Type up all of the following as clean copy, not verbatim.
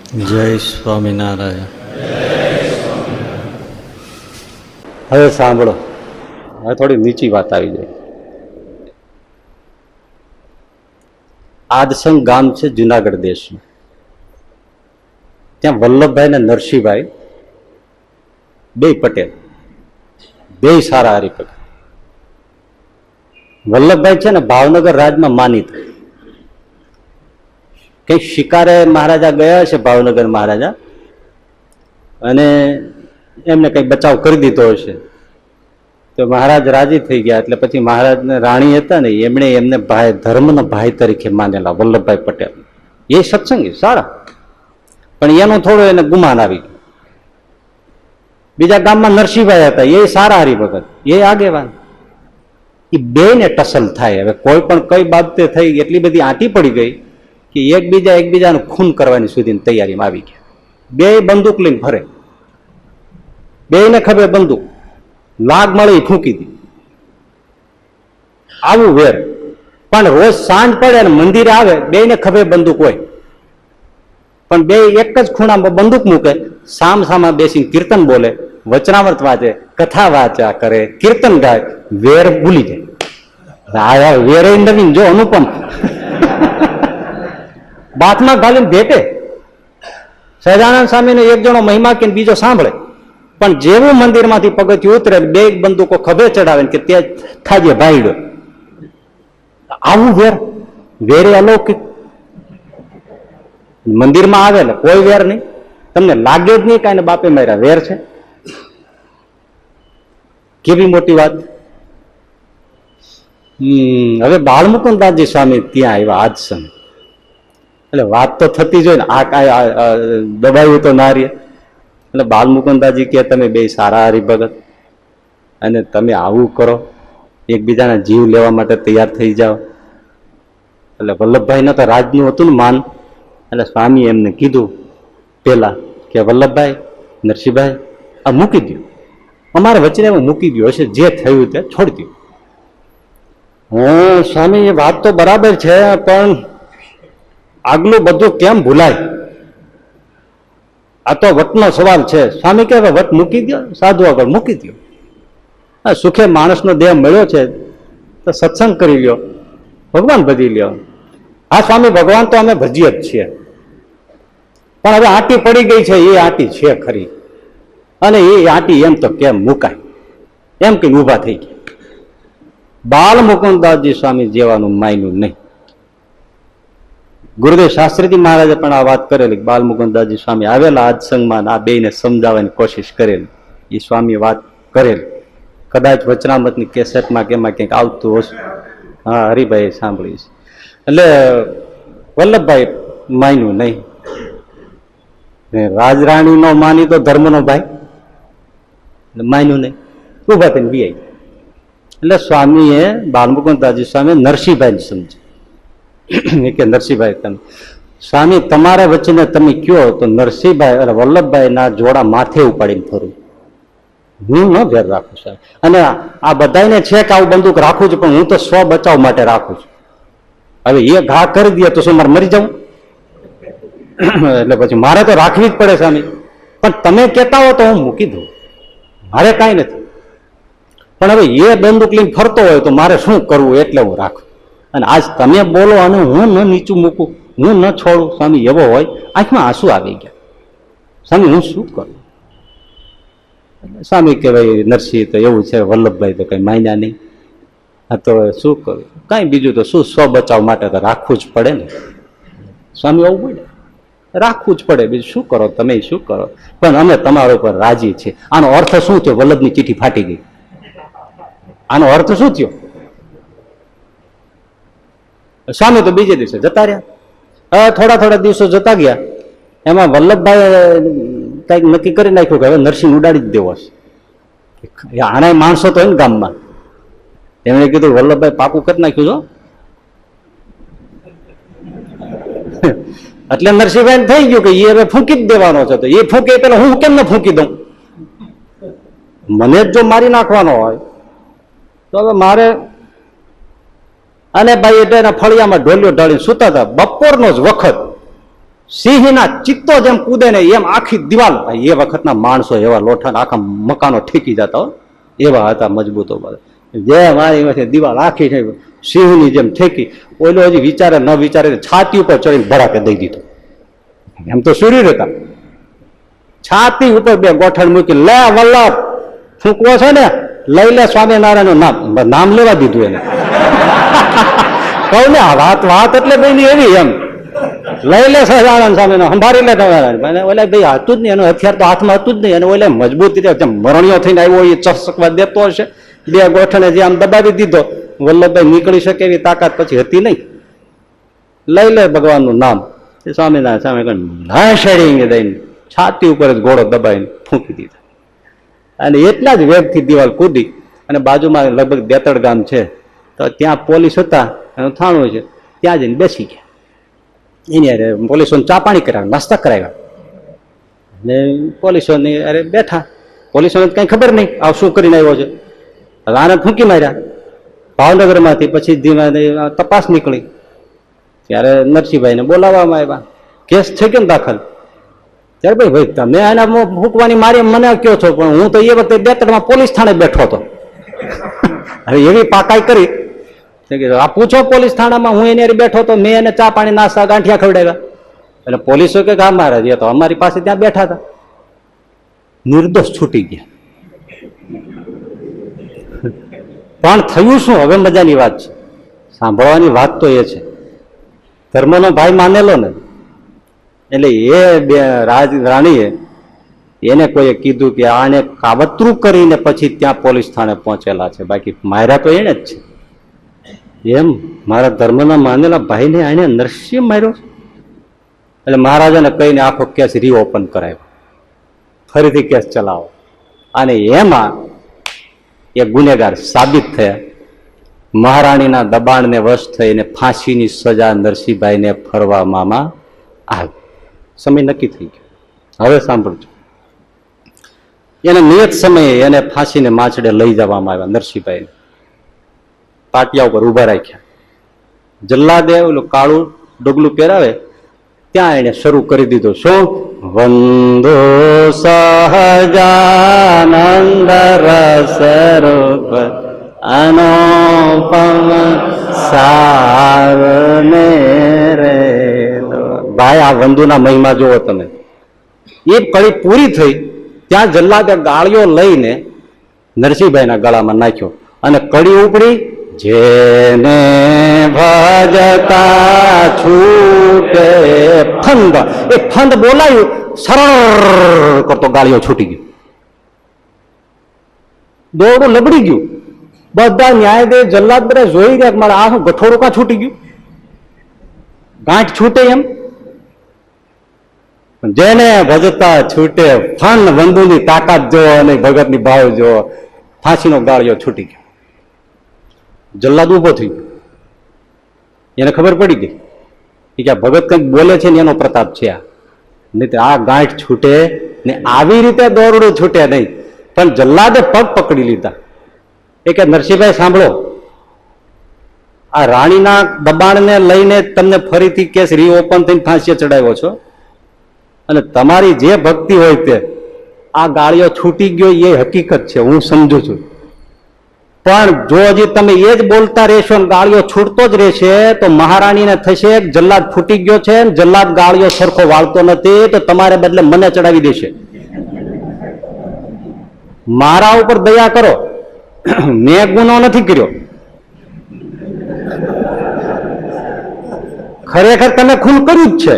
જય સ્વામિનારાયણ. હવે સાંભળો, હવે થોડી નીચી વાત આવી જાય. આદસંગ ગામ છે જુનાગઢ દેશનું. ત્યાં વલ્લભભાઈ ને નરસિંહભાઈ બે પટેલ, બે સારા હરિભગત. વલ્લભભાઈ છે ને ભાવનગર રાજમાં માનીત. કઈક શિકારે મહારાજા ગયા છે, ભાવનગર મહારાજા, અને એમને કઈ બચાવ કરી દીધો હશે. તો મહારાજ રાજી થઈ ગયા. એટલે પછી મહારાજને રાણી હતા ને, એમણે એમને ભાઈ, ધર્મના ભાઈ તરીકે માનેલા વલ્લભભાઈ પટેલ. એ સત્સંગી સારા, પણ એનું થોડું એને ગુમાન આવી ગયું. બીજા ગામમાં નરસિંહભાઈ હતા, એ સારા હરિભગત, એ આગેવાન. એ બે ને ટસલ થાય. હવે કોઈ પણ કઈ બાબતે થઈ, એટલી બધી આંટી પડી ગઈ કે એકબીજાનું ખૂન કરવાની સુધીની તૈયારીમાં આવી ગયા. બે બંદૂક લઈને ફરે, બે ને ખભે બંદૂક, લાગ મળે એ ફૂંકી દી. આવું વેર. પણ રોજ સાંજ પડે અને મંદિરે આવે, બે ને ખભે બંદૂક હોય, પણ બે એક જ ખૂણામાં બંદૂક મૂકે, સામ સામા બેસીને કીર્તન બોલે, વચનામૃત વાંચે, કથા વાંચ્યા કરે, કીર્તન ગાય, વેર ભૂલી જાય. વેર નવીન જો અનુપમ બાથમાં ઘાલીને ભેટે. સહજાનંદ સ્વામીનો એક જણો મહિમા કે બીજો સાંભળે, પણ જેવું મંદિરમાંથી પગથિયું ઉતરે, બે બંદૂકો ખભે ચડાવે કે તે થાજે ભાઈડો. આવું વેર, વેરે અલૌકિક. મંદિરમાં આવે ને કોઈ વેર નહીં, તમને લાગે જ નહીં કાંઈ બાપે માર્યા વેર છે. કેવી મોટી વાત. હવે બાળમુકુદાસજી સ્વામી ત્યાં આવ્યા આજ સમય. એટલે વાત તો થતી જ હોય ને, આ કાંઈ દબાયું તો ના રહે. એટલે બાલમુકુદાસજી કે તમે બે સારા હરિભગત અને તમે આવું કરો, એકબીજાના જીવ લેવા માટે તૈયાર થઈ જાઓ. એટલે વલ્લભભાઈને તો રાજનું હતું ને માન. એટલે સ્વામી એમને કીધું પેલા કે વલ્લભભાઈ, નરસિંહભાઈ, આ મૂકી દો, અમારે વચ્ચે મૂકી દો, હશે જે થયું તે છોડી દો. સ્વામી એ વાત તો બરાબર છે, પણ આગલું બધું કેમ ભૂલાય? આ તો વટનો સવાલ છે. સ્વામી કે વટ મૂકી દો, સાધુ આગળ મૂકી દો. સુખે માણસનો દેહ મળ્યો છે તો સત્સંગ કરી લ્યો, ભગવાન ભજી લ્યો. હા સ્વામી, ભગવાન તો અમે ભજીએ જ છીએ, પણ હવે આંટી પડી ગઈ છે, એ આંટી છે ખરી, અને એ આંટી એમ તો કેમ મુકાય, એમ કઈ ઉભા થઈ ગયા. બાલ મુકુદાસજી સ્વામી જેવાનું માયનું નહીં. ગુરુદેવ શાસ્ત્રીજી મહારાજે પણ આ વાત કરેલી. બાલ મુકુદાસજી સ્વામી આવેલા આજ સંઘમાં, આ બેને સમજાવવાની કોશિશ કરેલી. એ સ્વામી વાત કરેલી, કદાચ વચનામૃતની કેસેટમાં કેમાં ક્યાંક આવતું હશે. હા, હરિભાઈ સાંભળીશ. એટલે વલ્લભભાઈ માન્યું નહીં. રાજરાણી નો માની તો ધર્મનો ભાઈ, માન્યું નહીં, ઉભા થઈને વી આવી. એટલે સ્વામીએ, બાલમુકુદાસજી સ્વામી નરસિંહભાઈ સમજે કે નરસિંહભાઈ, તમે સ્વામી તમારા વચ્ચે તમે કયો તો નરસિંહભાઈ અને વલ્લભભાઈ ના જોડા માથે ઉપાડીને ફરું, હું ન ભેર રાખું સાહેબ. અને આ બધાને છે કે આવું બંદૂક રાખું છું, પણ હું તો સ્વ બચાવ માટે રાખું છું. હવે એ ઘા કરી દે તો શું મારે મરી જવું? એટલે પછી મારે તો રાખવી જ પડે સ્વામી. પણ તમે કહેતા હો તો હું મૂકી દઉં, મારે કાંઈ નથી. પણ હવે એ બંદૂક લઈને ફરતો હોય તો મારે શું કરવું, એટલે હું રાખું. અને આજ તમે બોલો અને હું ન નીચું મૂકું, હું ન છોડું. સ્વામી એવો હોય, આંખમાં આંસુ આવી ગયા. સ્વામી હું શું કરું? સ્વામી કે ભાઈ નરસિંહ તો એવું છે, વલ્લભભાઈ તો કઈ માન્યા નહીં. હા તો શું કરું? કાંઈ બીજું તો શું, સ્વ બચાવ માટે તો રાખવું જ પડે ને. સ્વામી એવું બોલે, રાખવું જ પડે, બીજું શું કરો, તમે શું કરો, પણ અમે તમારા ઉપર રાજી છીએ. આનો અર્થ શું થયો? વલ્લભની ચિઠ્ઠી ફાટી ગઈ. આનો અર્થ શું થયો? સ્વામી તો બીજે દિવસે જતા રહ્યા. થોડા દિવસો જતા ગયા, એમાં વલ્લભભાઈ કઈક નક્કી કરી નાખ્યું કે હવે નરસિંહ ઉડાડી જ દેવો છે. આના માણસો તો હોય ને ગામમાં, એમણે કીધું વલ્લભભાઈ પાકું કરી નાખ્યું છો. એટલે નરસિંહભાઈ થઈ ગયું કે એ હવે ફૂંકી જ દેવાનો છે. તો એ ફૂંકે પેલા હું કેમ ન ફૂંકી દઉં? મને જ જો મારી નાખવાનો હોય તો હવે મારે. અને ભાઈ એટલે એના ફળિયામાં ઢોલિયો ઢાળી સુતા હતા. બપોરનો જ વખત, સિંહના ચિત્તો જેમ કૂદે ને એમ આખી દિવાલ, એ વખતના માણસો એવા લોઠા આખા મકાનો ઠેકી જતા હોય એવા હતા મજબૂતો બધા. જે મારી દિવાલ આખી છે સિંહની જેમ ઠેકી. ઓલો હજી વિચારે ન વિચારે છાતી ઉપર ચડીને ભડાકે દઈ દીધો. એમ તો સૂર્ય હતા, છાતી ઉપર બે ગોઠણ મૂકી, લે વલ્લભ ફૂંકવો છે ને લઈ લે સ્વામિનારાયણ નું નામ લેવા દીધું એને. કહું ને વાત વાત એટલે ભાઈ એવી એમ લઈ લે સહજાનંદ સ્વામી સંભાળી લે તમારા ઓલા ભાઈ હતું જ નહીં, એનું હથિયાર તો હાથમાં હતું જ નહીં, અને ઓલા મજબૂત રીતે મરણીઓ થઈને આવ્યો એ ચસકવા દેતો હશે. બે ગોઠણે જે આમ દબાવી દીધો, વલ્લભભાઈ નીકળી શકે એવી તાકાત પછી હતી નહીં. લઈ લે ભગવાનનું નામ, સ્વામિનારાયણ સામે શેડીને દઈને છાતી ઉપર જ ઘોડો દબાઈને ફૂંકી દીધા. અને એટલા જ વેગથી દિવાલ કૂદી અને બાજુમાં લગભગ 2-3 ગામ છે તો ત્યાં પોલીસ હતા, એનું થાણું છે, ત્યાં જઈને બેસી ગયા. એની અરે પોલીસોને ચા પાણી કરાવ્યા, નાસ્તા કરાવ્યા, અને પોલીસોની અરે બેઠા. પોલીસોને કઈ ખબર નહીં આ શું કરીને આવ્યો છે. હવે આને ફૂંકી માર્યા ભાવનગરમાંથી. પછી ધીમે તપાસ નીકળી ત્યારે નરસિંહભાઈને બોલાવવામાં આવ્યા. કેસ છે કેમ દાખલ? ત્યારે ભાઈ તમે આના ફૂંકવાની મારી મને કયો છો, પણ હું તો એ વખતે 2-3 પોલીસ થાણે બેઠો હતો. હવે એવી પાકાઈ કરી, આ પૂછો પોલીસ થાણામાં, હું એની બેઠો તો મેં એને ચા પાણી નાસ્તા ગાંઠિયા ખવડાવ્યા. એટલે પોલીસો કે હા મહારાજ એ તો અમારી પાસે ત્યાં બેઠા હતા. નિર્દોષ છૂટી ગયા. પણ થયું શું? હવે મજાની વાત છે, સાંભળવાની વાત તો એ છે. ધર્મનો ભાઈ માનેલો ને, એટલે એ બે રાણીએ એને કોઈએ કીધું કે આને કાવતરું કરીને પછી ત્યાં પોલીસ થાણે પહોંચેલા છે, બાકી માર્યા તો એને જ છે. એમ મારા ધર્મના માનેલા ભાઈને આને નરસિંહ માર્યો. એટલે મહારાજાને કહીને આખો કેસ રીઓપન કરાયો, ફરીથી કેસ ચલાવો. અને એમાં એ ગુનેગાર સાબિત થયા. મહારાણીના દબાણને વશ થઈને ફાંસીની સજા નરસિંહભાઈને ફરવામાં આવી. સમય નક્કી થઈ ગયો. હવે સાંભળજો, એને નિયત સમયે એને ફાંસીને માછડે લઈ જવામાં આવ્યા. નરસિંહભાઈને પાટિયા ઉપર ઉભા રાખ્યા. જલ્લાદે ઓલું કાળું ડગલું પહેરાવે ત્યાં એને શરૂ કરી દીધો. શું? વંદો સહજાનંદ રસરૂપ અનુપમ સારને રે. ભાઈ આ વંદુના મહિમા જોવો તમે. એ કળી પૂરી થઈ ત્યાં જલ્લાદે ગાળીઓ લઈને નરસિંહભાઈના ગળામાં નાખ્યો અને કડી ઉપડી. જેને ભજતા છૂટે ફંદ, એ ફંદ બોલાયું, સરળ કરતો ગાળીઓ છૂટી ગયો. દોરડું લબડી ગયું. બધા ન્યાયદેવ જલ્લાદ બધા જોઈ રહ્યા કે મારા આ ગઠોડું કાં છૂટી ગયું, ગાંઠ છૂટે એમ. જેને ભજતા છૂટે ફન, બંધુની તાકાત જોવો અને ભગતની ભાવ જોવો. ફાંસીનો ગાળિયો છૂટી ગયો. જલ્લાદ ઉભો થઈ ગયો. એને ખબર પડી ગઈ કે આ ભગત કંઈક બોલે છે ને એનો પ્રતાપ છે આ, નહીં તો આ ગાંઠ છૂટે ને આવી રીતે દોરડું છૂટે નહીં. પણ જલ્લાદે પગ પકડી લીધા. એ કે નરસિંહભાઈ સાંભળો, આ રાણીના દબાણને લઈને તમને ફરીથી કેસ રીઓપન થઈને ફાંસીએ ચડાવ્યો છો, અને તમારી જે ભક્તિ હોય તે આ ગાળિયો છૂટી ગયો એ હકીકત છે, હું સમજુ છું. પણ જો હજી તમે એ જ બોલતા રહેશો ને ગાળિયો છૂટતો જ રહેશે તો મહારાણીને થશે જલ્લાદ ફૂટી ગયો છે, જલ્લાદ ગાળિયો સરખો વાળતો નથી, તો તમારે બદલે મને ચડાવી દેશે. મારા ઉપર દયા કરો, મેં ગુનો નથી કર્યો. ખરેખર તમે ખૂન કર્યું જ છે.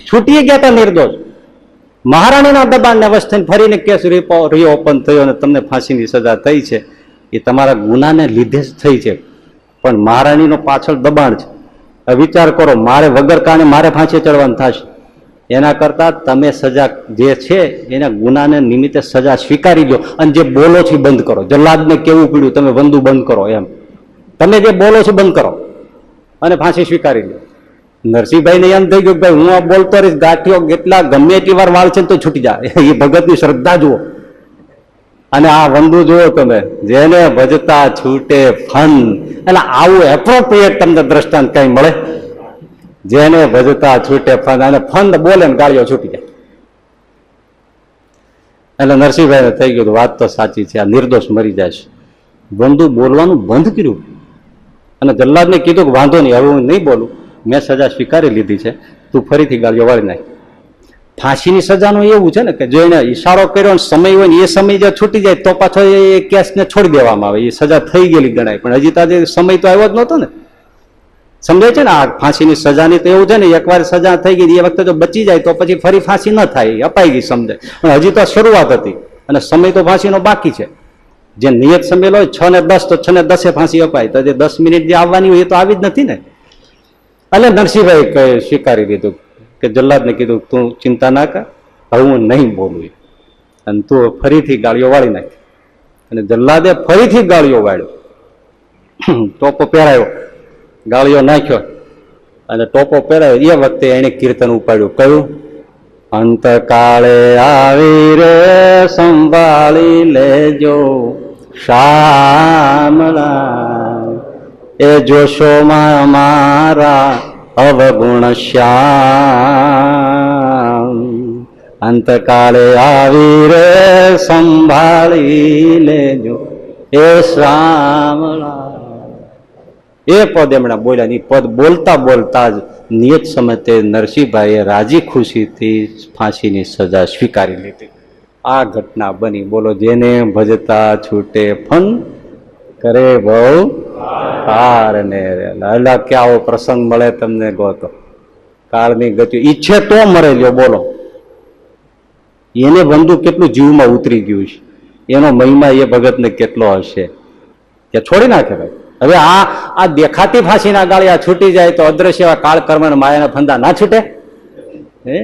છૂટી ગયા હતા નિર્દોષ. મહારાણીના દબાણને વશ થઈને ફરીને કેસ રીઓપન થયો અને તમને ફાંસીની સજા થઈ છે. એ તમારા ગુનાને લીધે જ થઈ છે, પણ મહારાણીનો પાછળ દબાણ છે. વિચાર કરો, મારે વગર કારણે મારે ફાંસી ચડવાનું થશે. એના કરતા તમે સજા જે છે એના ગુનાને નિમિત્તે સજા સ્વીકારી દો અને જે બોલો છો બંધ કરો. જલ્લાદને કેવું પડ્યું તમે બંધુ બંધ કરો, એમ તમે જે બોલો છો બંધ કરો અને ફાંસી સ્વીકારી લો. નરસિંહભાઈને એમ થઈ ગયું ભાઈ હું આ બોલતો રહીશ, ગાંઠિયો કેટલા ગમે એટલી વાર વાળ છે તો છૂટી જાય. એ ભગતની શ્રદ્ધા જુઓ. અને આ વંદુ જુઓ તમે, જેને ભજતા છૂટે ફન. એટલે આવું એપ્રોપ્રિએટ તમને દ્રષ્ટાંત કઈ મળે? જેને ભજતા છૂટે ફંદ, અને ફંદ બોલે ને ગાળીઓ છૂટી જાય. એટલે નરસિંહભાઈને થઈ ગયું વાત તો સાચી છે, આ નિર્દોષ મરી જાય છે. બંધુ બોલવાનું બંધ કર્યું અને જલ્લાદને કીધું કે વાંધો નહીં, હવે હું નહીં બોલું, મેં સજા સ્વીકારી લીધી છે, તું ફરીથી ગાળીઓ વાળી નાખ. ફાંસીની સજાનું એવું છે ને કે જો એને ઈશારો કર્યો સમય હોય ને એ સમય જો છૂટી જાય તો પાછો એ કેસને છોડી દેવામાં આવે, એ સજા થઈ ગયેલી ગણાય. પણ હજી તો સમય તો આવ્યો જ નહોતો ને, સમજાય છે ને. આ ફાંસીની સજાની તો એવું છે ને, એકવાર સજા થઈ ગઈ એ વખતે જો બચી જાય તો પછી ફરી ફાંસી ન થાય, અપાઈ ગઈ સમજાય. પણ હજી તો શરૂઆત હતી અને સમય તો ફાંસીનો બાકી છે. જે નિયત સમય હોય 6 ને 10 તો 6 ને 10 ફાંસી અપાય, તો જે 10 મિનિટ જે આવવાની હોય એ તો આવી જ નથી ને. એટલે નરસિંહભાઈ સ્વીકારી લીધું કે જલ્લાદને કીધું તું ચિંતા ના કર, હવે હું નહીં બોલું, અને તું ફરીથી ગાળીઓ વાળી નાખી. અને જલ્લાદે ફરીથી ગાળીઓ વાળ્યો, ટોપો પહેરાયો, ગાળીઓ નાખ્યો અને ટોપો પહેરાયો. એ વખતે એને કીર્તન ઉપાડ્યું, કયું? અંતકાળે આવી રે સંભાળી લેજો શામળા, એ જોશોમાં મારા અવગુણ શ્યામ. અંતકાળે આવી રે સંભાળી લેજો એ શામળા. એ પદ એમણે બોલ્યા. એ પદ બોલતા બોલતા જ નિયત સમયે નરસિંહભાઈએ રાજી ખુશીથી ફાંસીની સજા સ્વીકારી લીધી. આ ઘટના બની. બોલો, જેને ભજતા છૂટે ફન કરે બહુ પાર ને. અલા કે આવો પ્રસંગ મળે તમને ગોતો, કાળની ગતિ ઈચ્છે તો મરે લ્યો. બોલો, એને બંધુ કેટલું જીવમાં ઉતરી ગયું છે, એનો મહિમા એ ભગતને કેટલો હશે કે છોડી નાખે ભાઈ. હવે આ દેખાતી ફાંસીના ગાળિયા છૂટી જાય તો અદ્રશ્ય કાળ કર્મ માયાના ફંદા ના છૂટે હે?